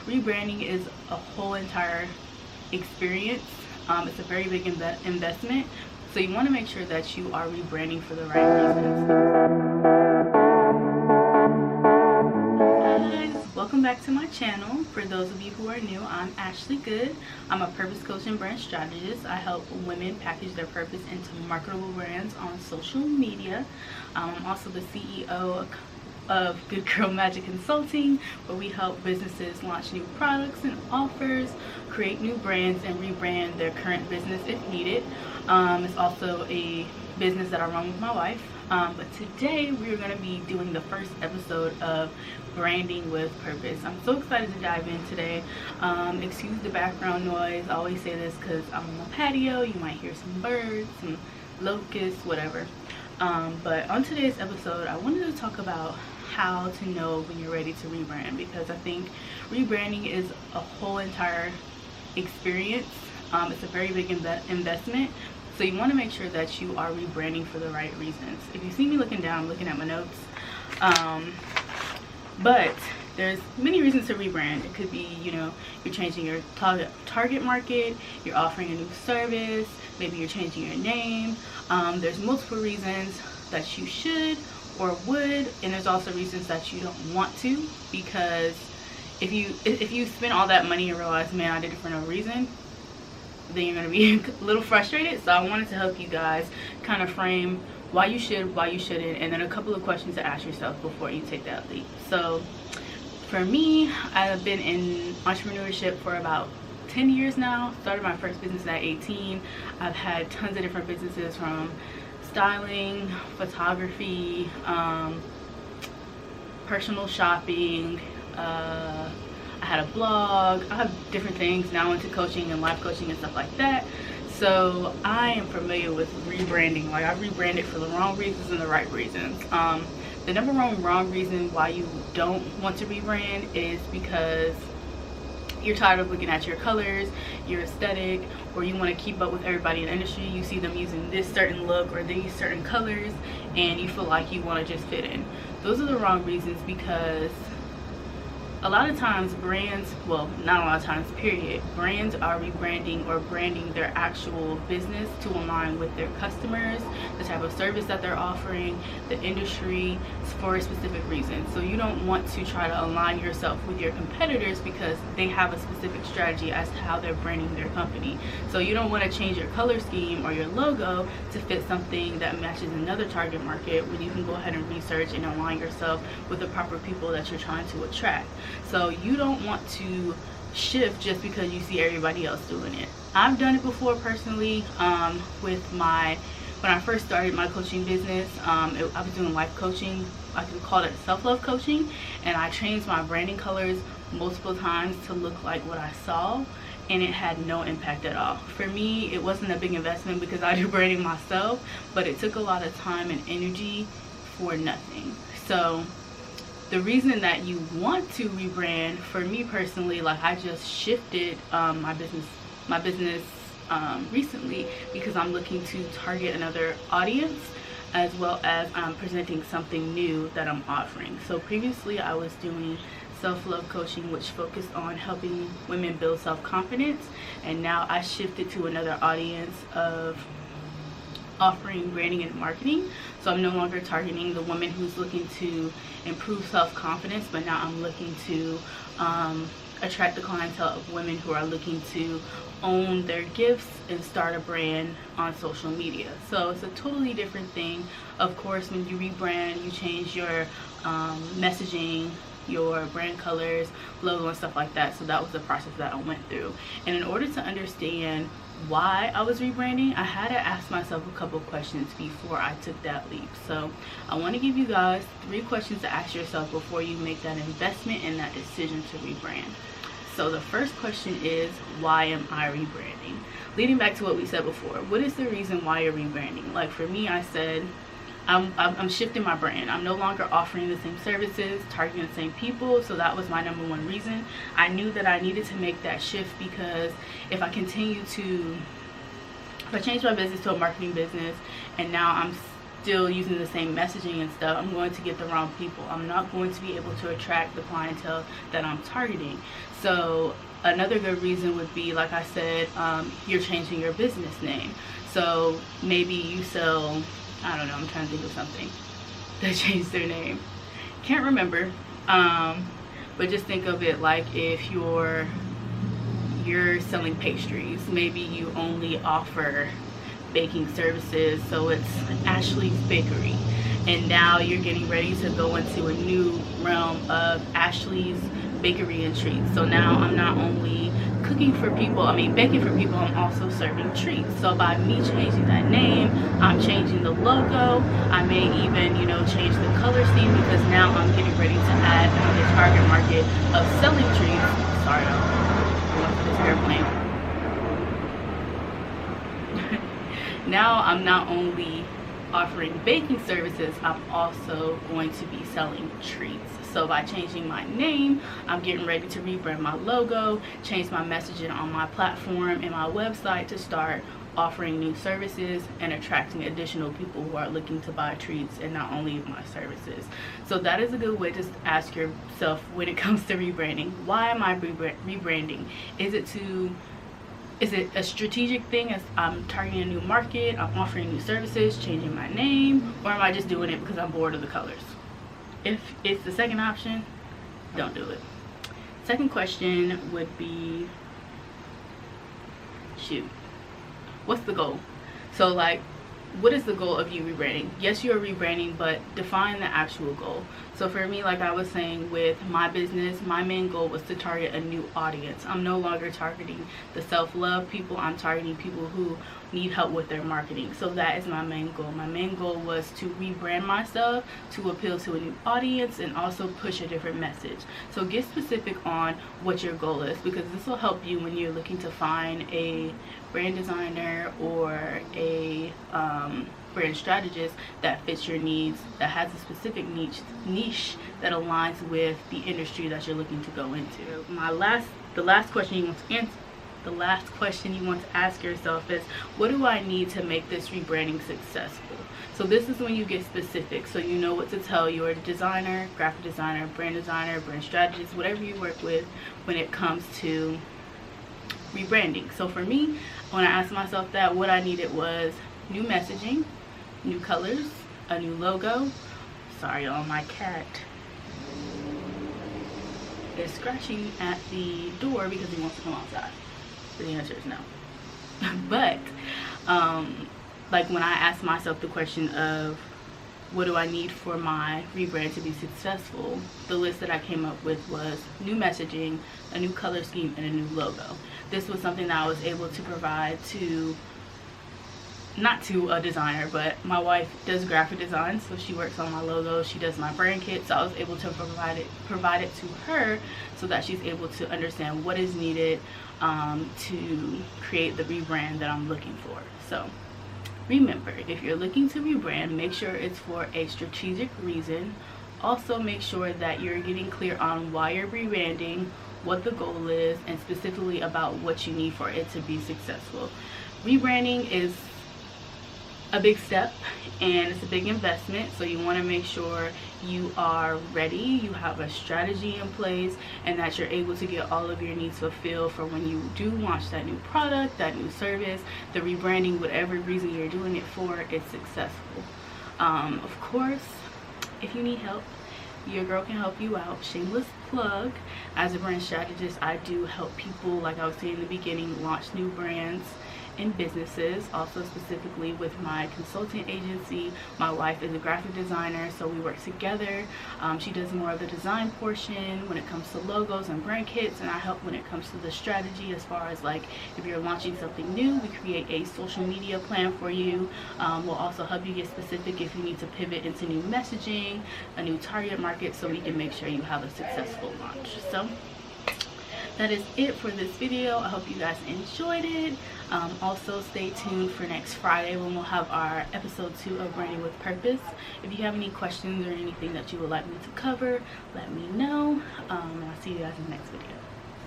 Rebranding is a whole entire experience. It's a very big investment, so you want to make sure that you are rebranding for the right reasons. Guys, welcome back to my channel. For those of you who are new, I'm Ashley Goode. I'm a purpose coach and brand strategist. I help women package their purpose into marketable brands on social media. I'm also the CEO of Goode Girl Magic Consulting, where we help businesses launch new products and offers, create new brands, and rebrand their current business if needed. It's also a business that I run with my wife. But today we're going to be doing the first episode of Branding with Purpose. I'm so excited to dive in today. Excuse the background noise. I always say this because I'm on the patio. You might hear some birds, some locusts, whatever. But on today's episode, I wanted to talk about how to know when you're ready to rebrand, because I think rebranding is a whole entire experience. It's a very big investment, so you want to make sure that you are rebranding for the right reasons. If you see me looking down, I'm looking at my notes, but there's many reasons to rebrand. It could be, you're changing your target market, you're offering a new service, maybe you're changing your name. There's multiple reasons that you should or would, and there's also reasons that you don't want to, because if you spend all that money and realize, man, I did it for no reason, then you're going to be a little frustrated. So I wanted to help you guys kind of frame why you should, why you shouldn't, and then a couple of questions to ask yourself before you take that leap. So for me, I've been in entrepreneurship for about 10 years now. Started my first business at 18. I've had tons of different businesses, from styling, photography, personal shopping. I had a blog. I have different things now into coaching and life coaching and stuff like that. So I am familiar with rebranding. Like, I rebranded for the wrong reasons and the right reasons. The number one wrong reason why you don't want to rebrand is because you're tired of looking at your colors, your aesthetic, or you want to keep up with everybody in the industry. You see them using this certain look or these certain colors, and you feel like you want to just fit in. Those are the wrong reasons, because a lot of times brands, well, not a lot of times, period, brands are rebranding or branding their actual business to align with their customers, the type of service that they're offering, the industry, for a specific reason. So you don't want to try to align yourself with your competitors because they have a specific strategy as to how they're branding their company. So you don't want to change your color scheme or your logo to fit something that matches another target market, when you can go ahead and research and align yourself with the proper people that you're trying to attract. So you don't want to shift just because you see everybody else doing it. I've done it before personally, when I first started my coaching business. I was doing life coaching. I could call it self-love coaching, and I changed my branding colors multiple times to look like what I saw, and it had no impact at all. For me, it wasn't a big investment because I do branding myself, but it took a lot of time and energy for nothing. So the reason that you want to rebrand, for me personally, like, I just shifted my business recently because I'm looking to target another audience, as well as I'm presenting something new that I'm offering. So previously I was doing self-love coaching, which focused on helping women build self-confidence, and now I shifted to another audience of offering branding and marketing. So I'm no longer targeting the woman who's looking to improve self-confidence, but now I'm looking to attract the clientele of women who are looking to own their gifts and start a brand on social media. So it's a totally different thing. Of course, when you rebrand, you change your messaging, your brand colors, logo, and stuff like that. So that was the process that I went through. And in order to understand why I was rebranding, I had to ask myself a couple questions before I took that leap. So I want to give you guys 3 questions to ask yourself before you make that investment and that decision to rebrand. So the first question is, why am I rebranding? Leading back to what we said before, what is the reason why you're rebranding? Like, for me, I said I'm shifting my brand. I'm no longer offering the same services, targeting the same people. So that was my number one reason. I knew that I needed to make that shift, because if I change my business to a marketing business and now I'm still using the same messaging and stuff, I'm going to get the wrong people. I'm not going to be able to attract the clientele that I'm targeting. So another good reason would be, like I said, you're changing your business name. So maybe you sell, I don't know, I'm trying to think of something that changed their name. Can't remember. But just think of it like if you're selling pastries. Maybe you only offer baking services, so it's Ashley's Bakery. And now you're getting ready to go into a new realm of Ashley's Bakery and Treats. So now I'm not only cooking for people, baking for people, I'm also serving treats. So by me changing that name, I'm changing the logo. I may even, change the color scheme, because now I'm getting ready to add another target market of selling treats. Sorry, I'm going for this airplane. Now I'm not only offering baking services, I'm also going to be selling treats. So by changing my name, I'm getting ready to rebrand my logo, change my messaging on my platform and my website to start offering new services and attracting additional people who are looking to buy treats and not only my services. So that is a good way to ask yourself when it comes to rebranding. Why am I rebranding? Is it a strategic thing, as I'm targeting a new market, I'm offering new services, changing my name, or am I just doing it because I'm bored of the colors? If it's the second option, don't do it. Second question would be, what's the goal? So like, what is the goal of you rebranding? Yes, you're rebranding, but define the actual goal. So for me, like I was saying with my business, my main goal was to target a new audience. I'm no longer targeting the self-love people. I'm targeting people who need help with their marketing. So that is my main goal. My main goal was to rebrand myself to appeal to a new audience and also push a different message. So get specific on what your goal is, because this will help you when you're looking to find a brand designer or a brand strategist that fits your needs, that has a specific niche that aligns with the industry that you're looking to go into. The last question you want to ask yourself is, what do I need to make this rebranding successful? So this is when you get specific, so you know what to tell your designer, graphic designer, brand strategist, whatever you work with when it comes to rebranding. So for me, when I asked myself that, what I needed was new messaging, new colors, a new logo. Sorry y'all, my cat is scratching at the door because he wants to come outside. So the answer is no. But like when I asked myself the question of what do I need for my rebrand to be successful, the list that I came up with was new messaging, a new color scheme, and a new logo. This was something that I was able to provide to, not to a designer, but my wife does graphic design, so she works on my logo, she does my brand kit, so I was able to provide it to her so that she's able to understand what is needed to create the rebrand that I'm looking for. So remember, if you're looking to rebrand, make sure it's for a strategic reason. Also make sure that you're getting clear on why you're rebranding, what the goal is, and specifically about what you need for it to be successful. Rebranding is a big step and it's a big investment, so you want to make sure you are ready, you have a strategy in place, and that you're able to get all of your needs fulfilled for when you do launch that new product, that new service. The rebranding, whatever reason you're doing it for, is successful. Of course, if you need help, your girl can help you out. Shameless plug, as a brand strategist, I do help people, like I was saying in the beginning, launch new brands and businesses. Also specifically with my consulting agency, my wife is a graphic designer, so we work together. She does more of the design portion when it comes to logos and brand kits, and I help when it comes to the strategy, as far as like if you're launching something new, we create a social media plan for you. We'll also help you get specific if you need to pivot into new messaging, a new target market, so we can make sure you have a successful launch. So that is it for this video. I hope you guys enjoyed it. Also stay tuned for next Friday when we'll have our episode 2 of Branding with Purpose. If you have any questions or anything that you would like me to cover, let me know, and I'll see you guys in the next video.